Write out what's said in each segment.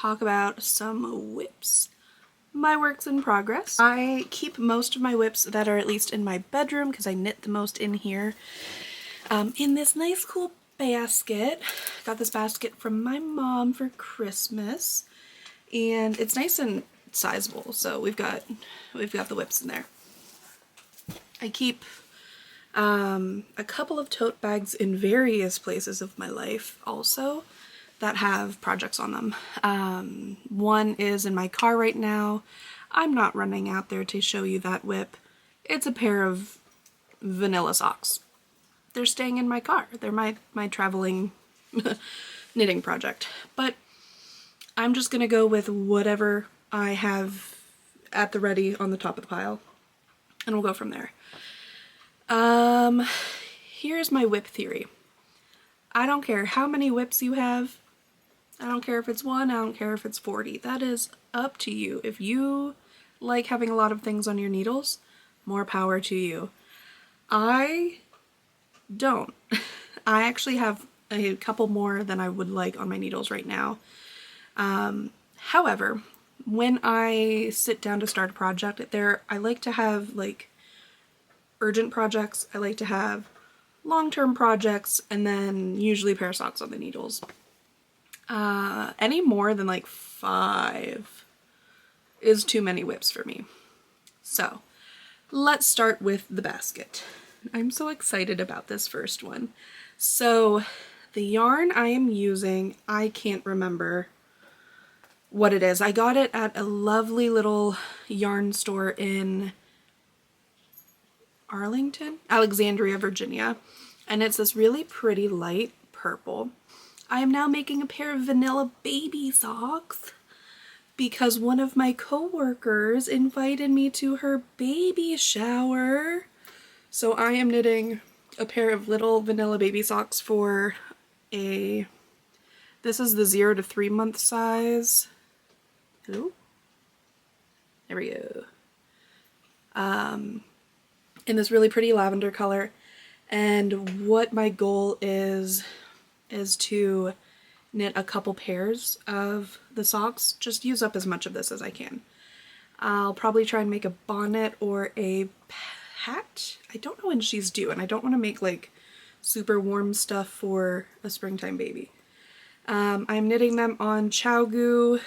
talk about some whips. My work's in progress. I keep most of my whips that are at least in my bedroom because I knit the most in here. In this nice cool basket. Got this basket from my mom for Christmas. And it's nice and sizable, so we've got the whips in there. I keep a couple of tote bags in various places of my life also that have projects on them. One is in my car right now. I'm not running out there to show you that whip. It's a pair of vanilla socks. They're staying in my car. They're my traveling knitting project. But I'm just gonna go with whatever I have at the ready on the top of the pile, and we'll go from there. Here's my whip theory. I don't care how many whips you have. I don't care if it's 1, I don't care if it's 40. That is up to you. If you like having a lot of things on your needles, more power to you. I don't. I actually have a couple more than I would like on my needles right now. However, when I sit down to start a project, I like to have like urgent projects, I like to have long-term projects, and then usually a pair of socks on the needles. Any more than like 5 is too many whips for me. So let's start with the basket. I'm so excited about this first one. So the yarn I am using, I can't remember what it is. I got it at a lovely little yarn store in Alexandria, Virginia, and it's this really pretty light purple. I am now making a pair of vanilla baby socks because one of my coworkers invited me to her baby shower. So I am knitting a pair of little vanilla baby socks for this is the 0 to 3 month size. Hello? There we go. In this really pretty lavender color. And what my goal is to knit a couple pairs of the socks. Just use up as much of this as I can. I'll probably try and make a bonnet or a hat. I don't know when she's due, and I don't want to make like super warm stuff for a springtime baby. I'm knitting them on ChowGoo.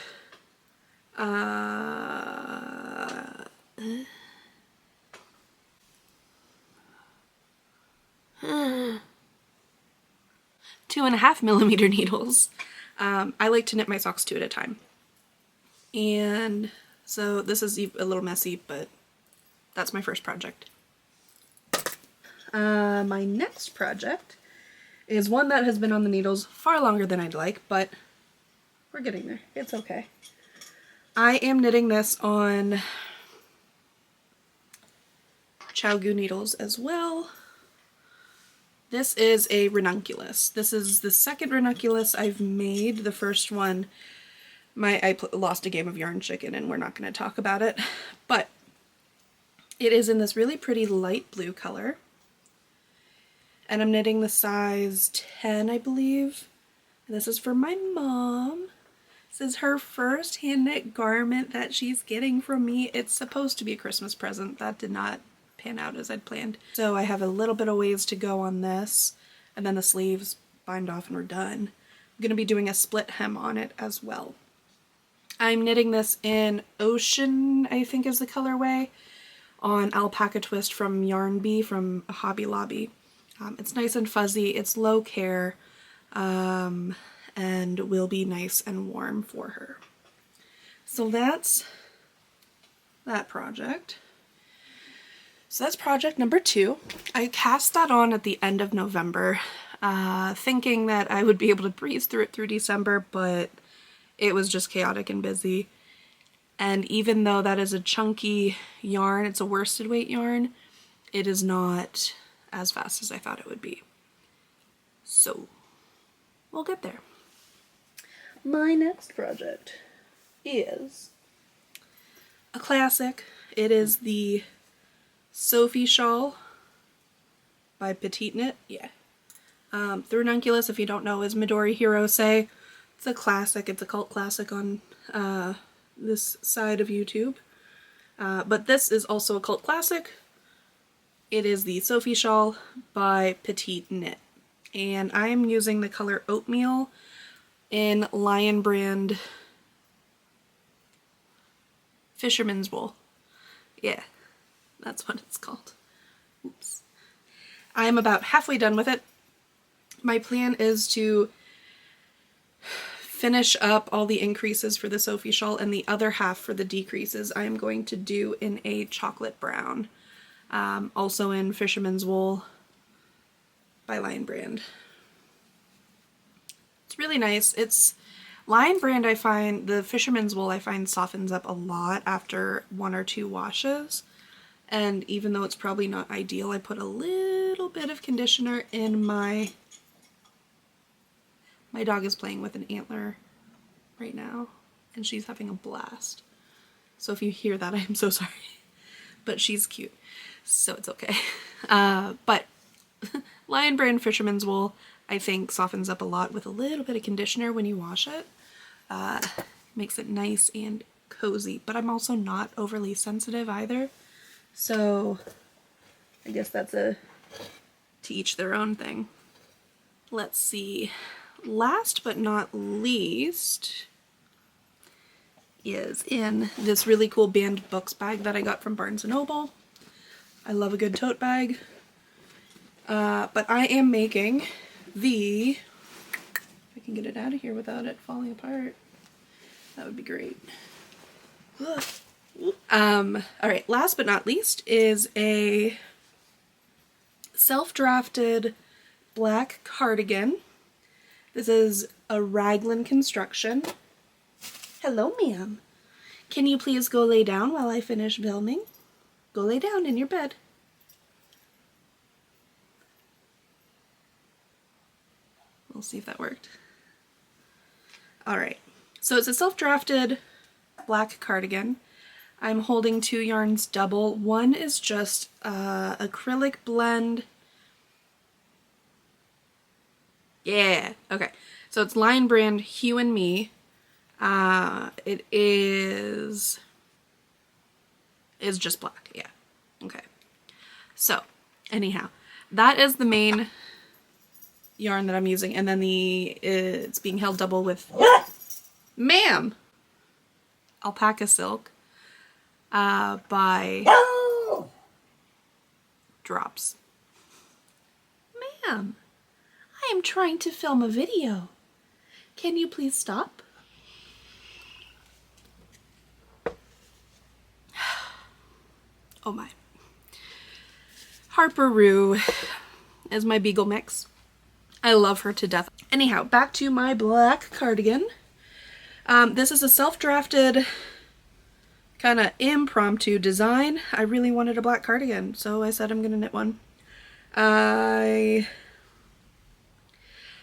2.5mm needles. I like to knit my socks 2 at a time. And so this is a little messy, but that's my first project. My next project is one that has been on the needles far longer than I'd like, but we're getting there. It's okay. I am knitting this on ChowGoo needles as well. This is a Ranunculus. This is the second Ranunculus I've made. The first one, I lost a game of yarn chicken and we're not going to talk about it, but it is in this really pretty light blue color. And I'm knitting the size 10, I believe. And this is for my mom. This is her first hand knit garment that she's getting from me. It's supposed to be a Christmas present. That did not pan out as I'd planned. So I have a little bit of ways to go on this, and then the sleeves bind off and we're done. I'm going to be doing a split hem on it as well. I'm knitting this in Ocean, I think is the colorway, on Alpaca Twist from Yarn Bee from Hobby Lobby. It's nice and fuzzy, it's low care, and will be nice and warm for her. So that's that project. So that's project number 2. I cast that on at the end of November, thinking that I would be able to breeze through it through December, but it was just chaotic and busy. And even though that is a chunky yarn, it's a worsted weight yarn, it is not as fast as I thought it would be. So we'll get there. My next project is a classic. It is the Sophie Shawl by Petite Knit. Yeah. The Ranunculus, if you don't know, is Midori Hirose. It's a classic. It's a cult classic on this side of YouTube. But this is also a cult classic. It is the Sophie Shawl by Petite Knit. And I am using the color Oatmeal in Lion Brand Fisherman's Wool. Yeah, that's what it's called. Oops. I am about halfway done with it. My plan is to finish up all the increases for the Sophie Shawl, and the other half for the decreases I am going to do in a chocolate brown. Also in Fisherman's Wool by Lion Brand. It's really nice. It's Lion Brand, I find, the Fisherman's Wool I find softens up a lot after 1 or 2 washes. And even though it's probably not ideal, I put a little bit of conditioner in my dog is playing with an antler right now, and she's having a blast. So if you hear that, I'm so sorry. But she's cute, so it's okay. But Lion Brand Fisherman's Wool, I think, softens up a lot with a little bit of conditioner when you wash it. Makes it nice and cozy, but I'm also not overly sensitive either. So I guess that's to each their own thing. Let's see. Last but not least is in this really cool Banned Books bag that I got from Barnes & Noble. I love a good tote bag. But I am making the, if I can get it out of here without it falling apart, that would be great. Alright, last but not least is a self-drafted black cardigan. This is a raglan construction. Hello, ma'am. Can you please go lay down while I finish filming? Go lay down in your bed. We'll see if that worked. Alright, so it's a self-drafted black cardigan. I'm holding 2 yarns double. One is just acrylic blend. Yeah, okay. So it's Lion Brand Hue and Me. It is just black, yeah. Okay. So, anyhow, that is the main yarn that I'm using, and then it's being held double with ma'am, alpaca silk by Drops. Ma'am, I am trying to film a video. Can you please stop? Oh my. Harper Roo is my Beagle mix. I love her to death. Anyhow, back to my black cardigan. This is a self-drafted kind of impromptu design. I really wanted a black cardigan, so I said I'm gonna knit one.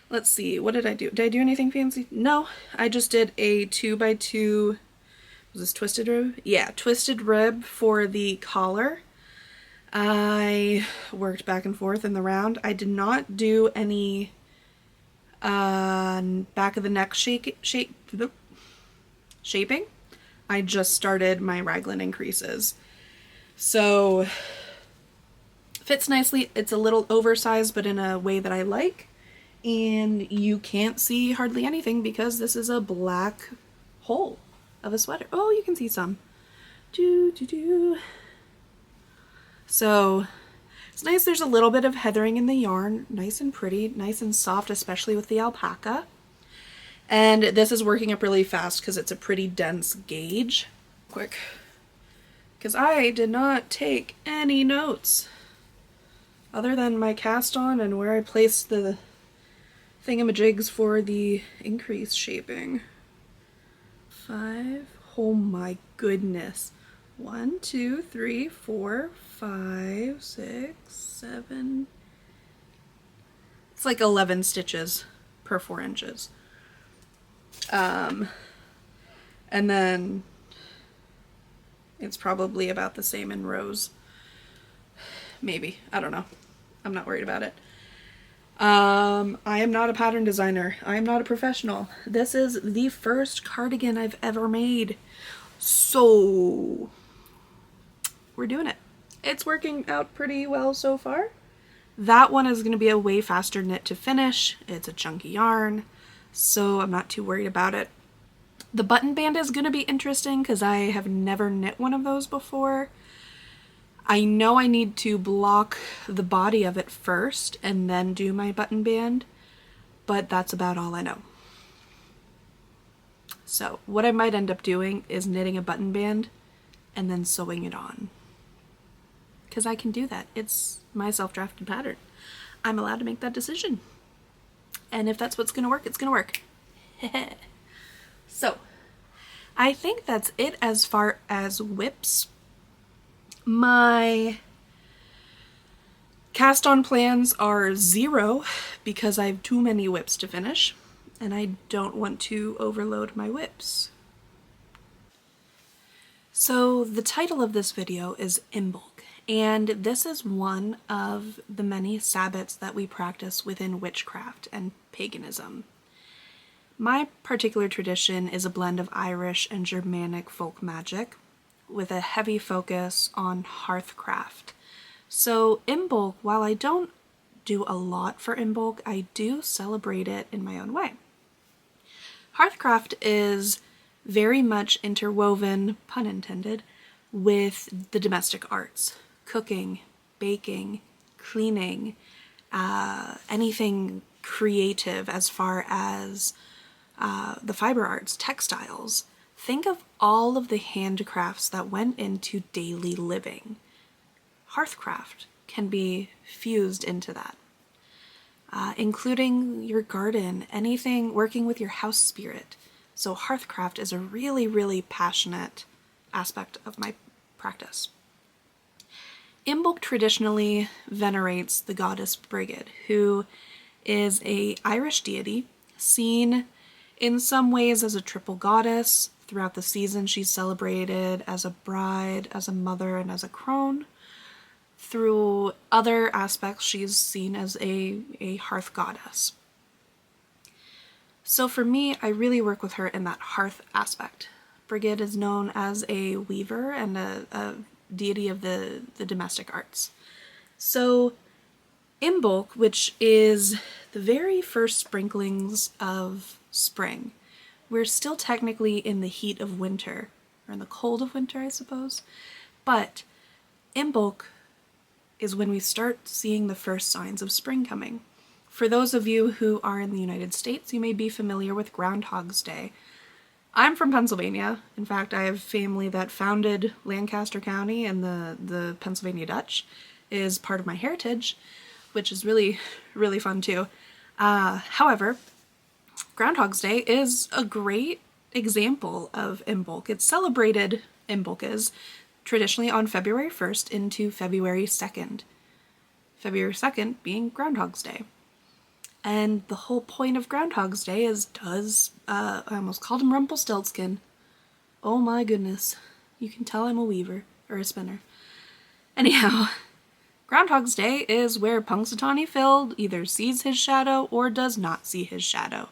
Let's see, what did I do? Did I do anything fancy? No, I just did a 2x2, was this twisted rib? Yeah, twisted rib for the collar. I worked back and forth in the round. I did not do any back of the neck shaping. I just started my raglan increases. So, fits nicely. It's a little oversized, but in a way that I like. And you can't see hardly anything because this is a black hole of a sweater. Oh, you can see some. So it's nice. There's a little bit of heathering in the yarn. Nice and pretty, nice and soft, especially with the alpaca. And this is working up really fast because it's a pretty dense gauge. Quick. Because I did not take any notes other than my cast on and where I placed the thingamajigs for the increase shaping. 5. Oh my goodness. 1, 2, 3, 4, 5, 6, 7. It's like 11 stitches per 4 inches. And then it's probably about the same in rows. Maybe. I don't know. I'm not worried about it. I am not a pattern designer. I am not a professional. This is the first cardigan I've ever made. So we're doing it. It's working out pretty well so far. That one is going to be a way faster knit to finish. It's a chunky yarn, so I'm not too worried about it. The button band is going to be interesting because I have never knit one of those before. I know I need to block the body of it first and then do my button band, but that's about all I know. So what I might end up doing is knitting a button band and then sewing it on. Because I can do that. It's my self-drafted pattern. I'm allowed to make that decision. And if that's what's going to work, it's going to work. So, I think that's it as far as whips. My cast-on plans are 0 because I have too many whips to finish, and I don't want to overload my whips. So, the title of this video is Imbolc. And this is one of the many sabbats that we practice within witchcraft and paganism. My particular tradition is a blend of Irish and Germanic folk magic with a heavy focus on hearthcraft. So Imbolc, while I don't do a lot for Imbolc, I do celebrate it in my own way. Hearthcraft is very much interwoven, pun intended, with the domestic arts. Cooking, baking, cleaning, anything creative as far as the fiber arts, textiles. Think of all of the handcrafts that went into daily living. Hearthcraft can be fused into that, including your garden, anything working with your house spirit. So hearthcraft is a really, really passionate aspect of my practice. Imbolc traditionally venerates the goddess Brigid, who is an Irish deity seen in some ways as a triple goddess. Throughout the season, she's celebrated as a bride, as a mother, and as a crone. Through other aspects, she's seen as a hearth goddess. So for me, I really work with her in that hearth aspect. Brigid is known as a weaver and a deity of the domestic arts. So Imbolc, which is the very first sprinklings of spring, we're still technically in the heat of winter, or in the cold of winter, I suppose, but Imbolc is when we start seeing the first signs of spring coming. For those of you who are in the United States, you may be familiar with Groundhog's Day. I'm from Pennsylvania. In fact, I have family that founded Lancaster County, and the Pennsylvania Dutch is part of my heritage, which is really, really fun too. However, Groundhog's Day is a great example of Imbolc. It's celebrated, Imbolc is, traditionally on February 1st into February 2nd. February 2nd being Groundhog's Day. And the whole point of Groundhog's Day is I almost called him Rumpelstiltskin. Oh my goodness. You can tell I'm a weaver, or a spinner. Anyhow, Groundhog's Day is where Punxsutawney Phil either sees his shadow or does not see his shadow.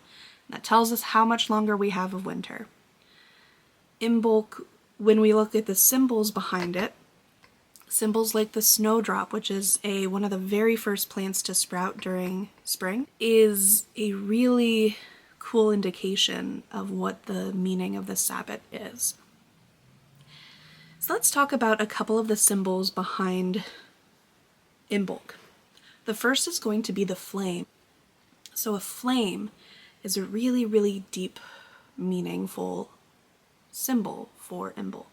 That tells us how much longer we have of winter. Imbolc, when we look at the symbols behind it, symbols like the snowdrop, which is one of the very first plants to sprout during spring, is a really cool indication of what the meaning of the Sabbath is. So let's talk about a couple of the symbols behind Imbolc. The first is going to be the flame. So a flame is a really, really deep, meaningful symbol for Imbolc.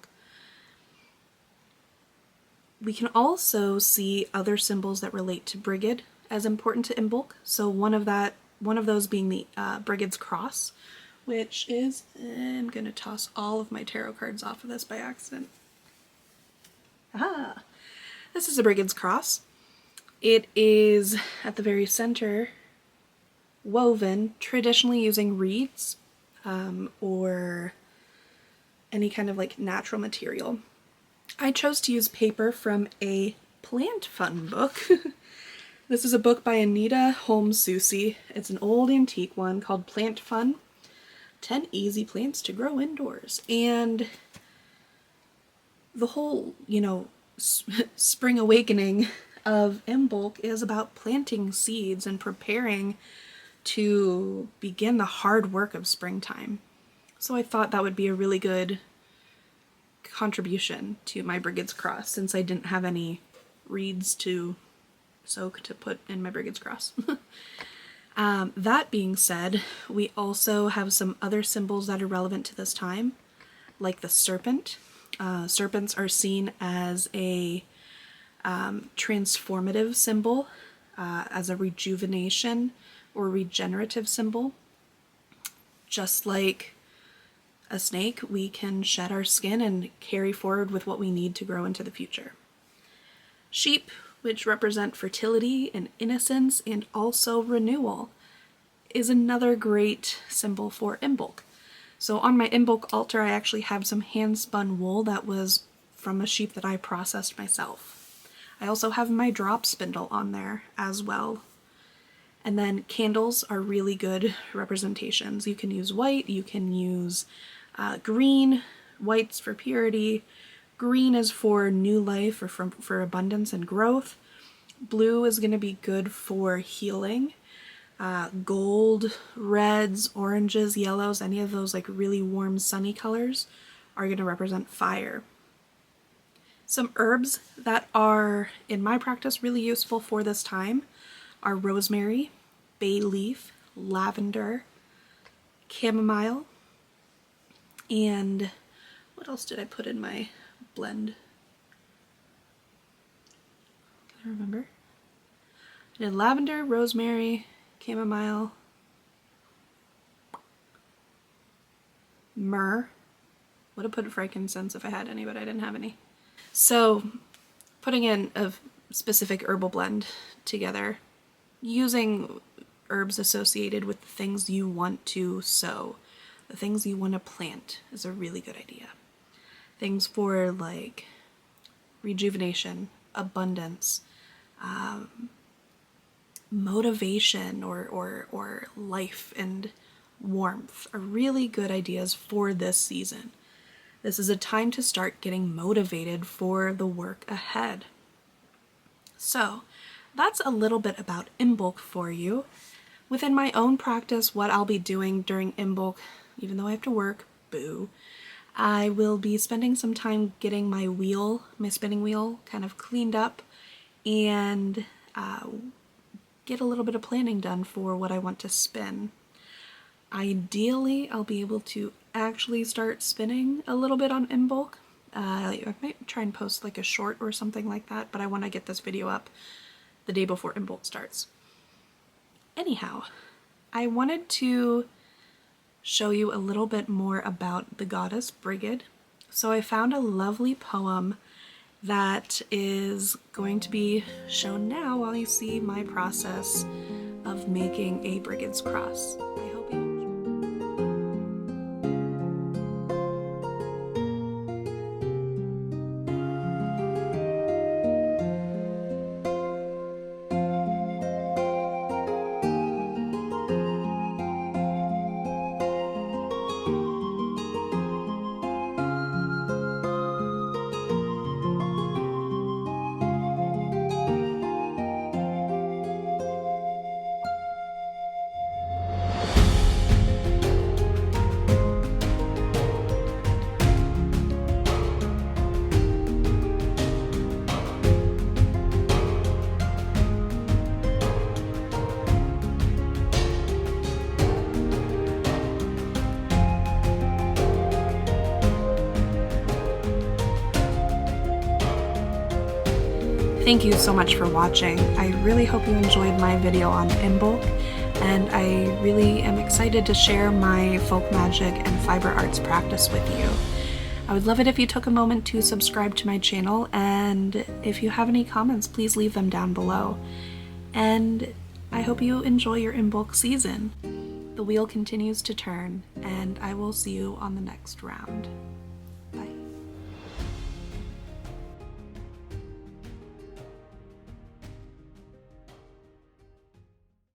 We can also see other symbols that relate to Brigid as important to Imbolc. So one of those being the Brigid's cross, which is, I'm going to toss all of my tarot cards off of this by accident. Aha! This is a Brigid's cross. It is at the very center, woven, traditionally using reeds or any kind of like natural material. I chose to use paper from a plant fun book This is a book by Anita Holmes Susie. It's an old antique one called Plant Fun, 10 Easy Plants to Grow Indoors. And the whole, spring awakening of Imbolc is about planting seeds and preparing to begin the hard work of springtime. So I thought that would be a really good contribution to my Brigid's Cross, since I didn't have any reeds to soak to put in my Brigid's Cross. That being said, we also have some other symbols that are relevant to this time, like the serpent. Serpents are seen as a transformative symbol, as a rejuvenation or regenerative symbol. Just like a snake, we can shed our skin and carry forward with what we need to grow into the future. Sheep, which represent fertility and innocence and also renewal, is another great symbol for Imbolc. So on my Imbolc altar, I actually have some hand-spun wool that was from a sheep that I processed myself. I also have my drop spindle on there as well. And then candles are really good representations. You can use white, you can use green. White's for purity, green is for new life or for abundance and growth. Blue is going to be good for healing. Gold, reds, oranges, yellows, any of those like really warm sunny colors are going to represent fire. Some herbs that are, in my practice, really useful for this time are rosemary, bay leaf, lavender, chamomile, and what else did I put in my blend? Can I remember? I did lavender, rosemary, chamomile, myrrh. Would have put frankincense if I had any, but I didn't have any. So putting in a specific herbal blend together, using herbs associated with the things you want to sow, the things you want to plant, is a really good idea. Things for like rejuvenation, abundance, motivation, or life and warmth are really good ideas for this season. This is a time to start getting motivated for the work ahead. So that's a little bit about Imbolc for you. Within my own practice, what I'll be doing during Imbolc, even though I have to work, boo, I will be spending some time getting my spinning wheel kind of cleaned up and get a little bit of planning done for what I want to spin. Ideally, I'll be able to actually start spinning a little bit on Imbolc. I might try and post like a short or something like that, but I want to get this video up the day before Imbolc starts. Anyhow, I wanted to show you a little bit more about the goddess Brigid. So I found a lovely poem that is going to be shown now while you see my process of making a Brigid's Cross. I hope you enjoy. Thank you so much for watching. I really hope you enjoyed my video on Imbolc, and I really am excited to share my folk magic and fiber arts practice with you. I would love it if you took a moment to subscribe to my channel, and if you have any comments, please leave them down below. And I hope you enjoy your Imbolc season. The wheel continues to turn, and I will see you on the next round.